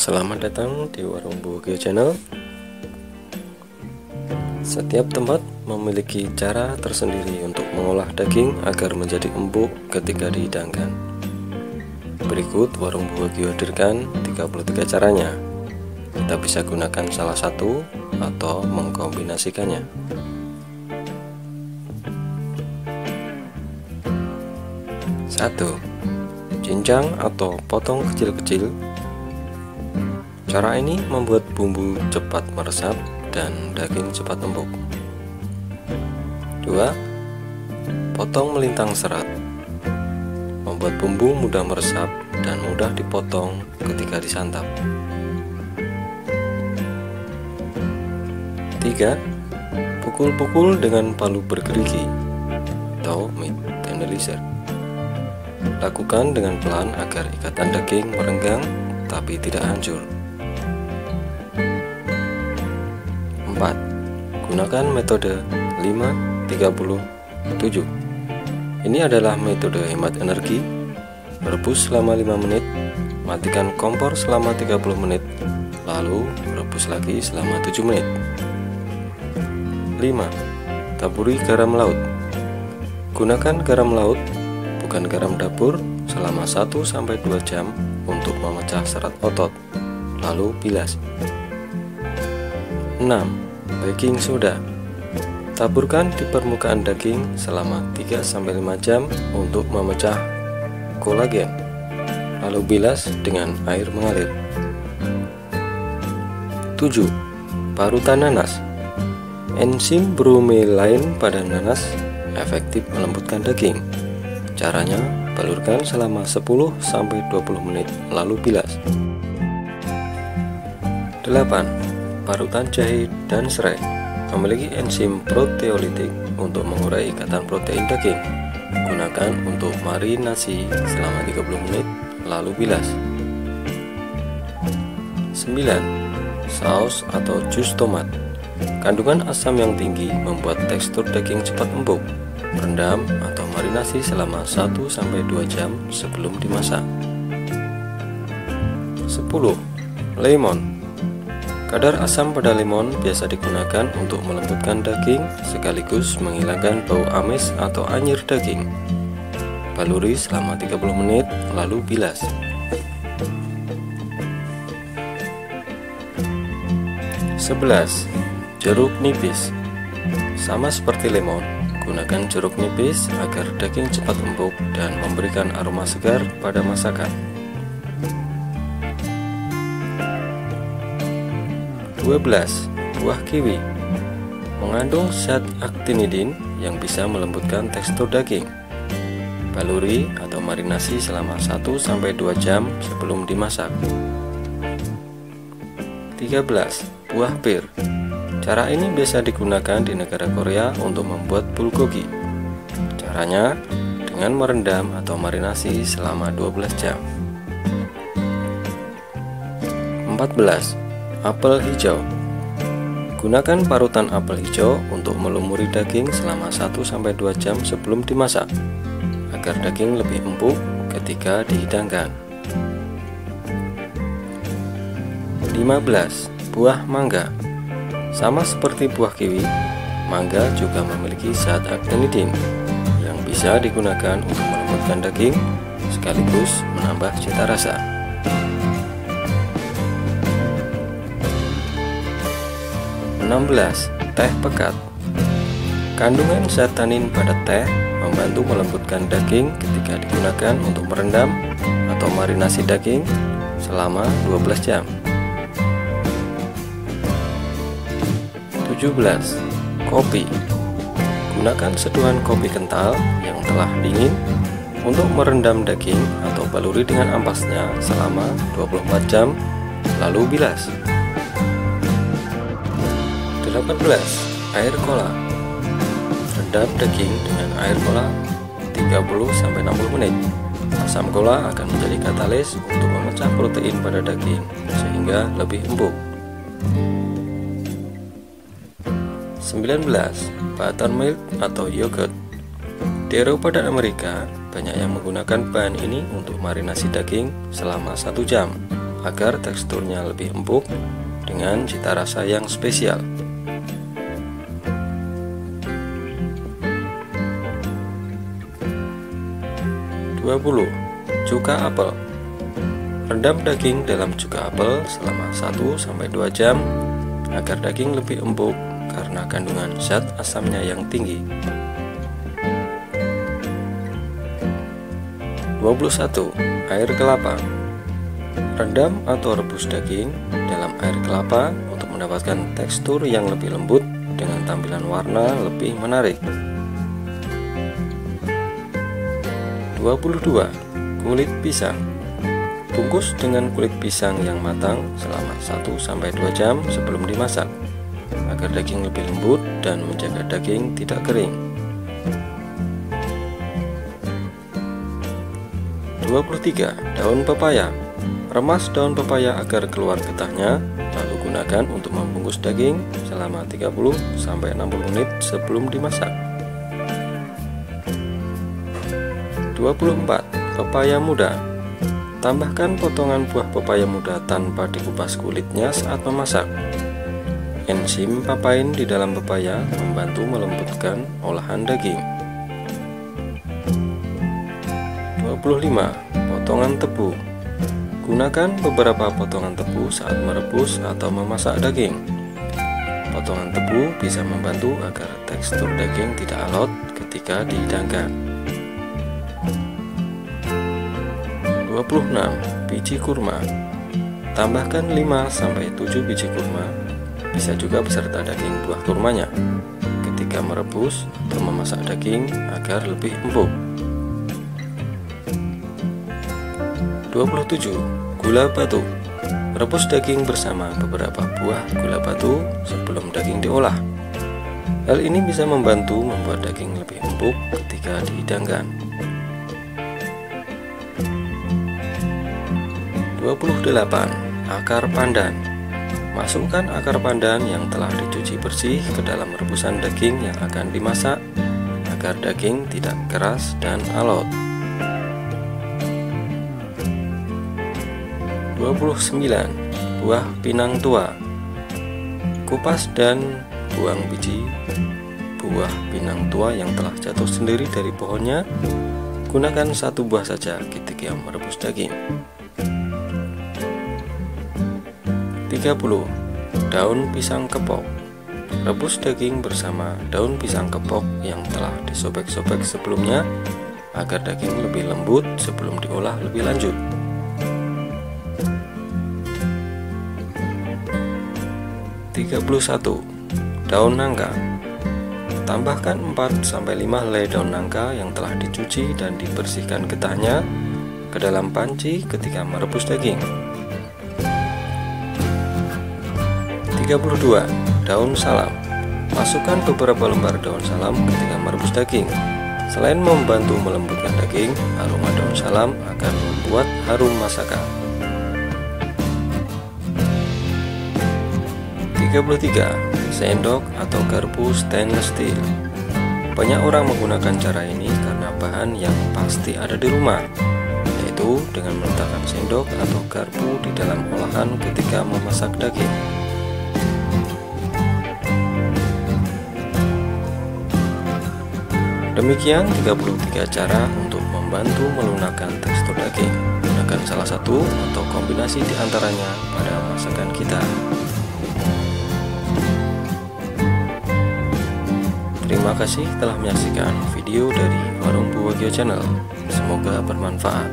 Selamat datang di Warung Bu Gio Channel. Setiap tempat memiliki cara tersendiri untuk mengolah daging agar menjadi empuk ketika dihidangkan. Berikut Warung Bu Gio hadirkan 33 caranya. Kita bisa gunakan salah satu atau mengkombinasikannya. 1. Cincang atau potong kecil-kecil. Cara ini membuat bumbu cepat meresap dan daging cepat empuk. 2. Potong melintang serat. Membuat bumbu mudah meresap dan mudah dipotong ketika disantap. 3. Pukul-pukul dengan palu bergerigi atau meat tenderizer. Lakukan dengan pelan agar ikatan daging merenggang tapi tidak hancur. 4. Gunakan metode 5-30-7. Ini adalah metode hemat energi. Rebus selama 5 menit, matikan kompor selama 30 menit, lalu rebus lagi selama 7 menit. 5. Taburi garam laut. Gunakan garam laut, bukan garam dapur, selama 1-2 jam untuk memecah serat otot, lalu bilas. 6. Baking soda. Taburkan di permukaan daging selama 3-5 jam untuk memecah kolagen, lalu bilas dengan air mengalir. 7. Parutan nanas. Enzim bromelain pada nanas efektif melembutkan daging. Caranya, balurkan selama 10-20 menit, lalu bilas. 8. Parutan jahe dan serai. Memiliki enzim proteolitik untuk mengurai ikatan protein daging. Gunakan untuk marinasi selama 30 menit, lalu bilas. 9. Saus atau jus tomat. Kandungan asam yang tinggi membuat tekstur daging cepat empuk. Rendam atau marinasi selama 1-2 jam sebelum dimasak. 10. Lemon. Kadar asam pada lemon biasa digunakan untuk melembutkan daging sekaligus menghilangkan bau amis atau anyir daging. Baluri selama 30 menit, lalu bilas. 11. Jeruk nipis. Sama seperti lemon, gunakan jeruk nipis agar daging cepat empuk dan memberikan aroma segar pada masakan. 12. Buah kiwi. Mengandung zat actinidin yang bisa melembutkan tekstur daging. Baluri atau marinasi selama 1-2 jam sebelum dimasak. 13. Buah pir. Cara ini biasa digunakan di negara Korea untuk membuat bulgogi. Caranya dengan merendam atau marinasi selama 12 jam. 14. Apel hijau. Gunakan parutan apel hijau untuk melumuri daging selama 1-2 jam sebelum dimasak, agar daging lebih empuk ketika dihidangkan. 15. Buah mangga. Sama seperti buah kiwi, mangga juga memiliki zat actinidin yang bisa digunakan untuk melembutkan daging sekaligus menambah cita rasa. 16. Teh pekat. Kandungan zat tanin pada teh membantu melembutkan daging ketika digunakan untuk merendam atau marinasi daging selama 12 jam. 17. Kopi. Gunakan seduhan kopi kental yang telah dingin untuk merendam daging atau baluri dengan ampasnya selama 24 jam, lalu bilas. 18. Air cola. Rendam daging dengan air cola 30-60 menit. Asam cola akan menjadi katalis untuk memecah protein pada daging sehingga lebih empuk. 19. Buttermilk atau yogurt. Di Eropa dan Amerika, banyak yang menggunakan bahan ini untuk marinasi daging selama 1 jam agar teksturnya lebih empuk dengan cita rasa yang spesial. 20. Cuka apel. Rendam daging dalam cuka apel selama 1-2 jam agar daging lebih empuk karena kandungan zat asamnya yang tinggi. 21. Air kelapa. Rendam atau rebus daging dalam air kelapa untuk mendapatkan tekstur yang lebih lembut dengan tampilan warna lebih menarik. 22. Kulit pisang. Bungkus dengan kulit pisang yang matang selama 1-2 jam sebelum dimasak agar daging lebih lembut dan menjaga daging tidak kering. 23. Daun pepaya. Remas daun pepaya agar keluar getahnya, lalu gunakan untuk membungkus daging selama 30-60 menit sebelum dimasak. 24. Pepaya muda. Tambahkan potongan buah pepaya muda tanpa dikupas kulitnya saat memasak. Enzim papain di dalam pepaya membantu melembutkan olahan daging. 25. Potongan tebu. Gunakan beberapa potongan tebu saat merebus atau memasak daging. Potongan tebu bisa membantu agar tekstur daging tidak alot ketika dihidangkan. 26. Biji kurma. Tambahkan 5-7 biji kurma, bisa juga beserta daging buah kurmanya, ketika merebus atau memasak daging agar lebih empuk. 27. Gula batu. Rebus daging bersama beberapa buah gula batu sebelum daging diolah. Hal ini bisa membantu membuat daging lebih empuk ketika dihidangkan. 28. Akar pandan. Masukkan akar pandan yang telah dicuci bersih ke dalam rebusan daging yang akan dimasak agar daging tidak keras dan alot. 29. Buah pinang tua. Kupas dan buang biji buah pinang tua yang telah jatuh sendiri dari pohonnya. Gunakan 1 buah saja ketika merebus daging. 30. Daun pisang kepok. Rebus daging bersama daun pisang kepok yang telah disobek-sobek sebelumnya agar daging lebih lembut sebelum diolah lebih lanjut. 31. Daun nangka. Tambahkan 4-5 helai daun nangka yang telah dicuci dan dibersihkan getahnya ke dalam panci ketika merebus daging. 32. Daun salam. Masukkan beberapa lembar daun salam ketika merebus daging. Selain membantu melembutkan daging, aroma daun salam akan membuat harum masakan. 33. Sendok atau garpu stainless steel. Banyak orang menggunakan cara ini karena bahan yang pasti ada di rumah, yaitu dengan meletakkan sendok atau garpu di dalam olahan ketika memasak daging. Demikian 33 cara untuk membantu melunakkan tekstur daging. Gunakan salah satu atau kombinasi di antaranya pada masakan kita. Terima kasih telah menyaksikan video dari Warung Bu Wagio Channel. Semoga bermanfaat.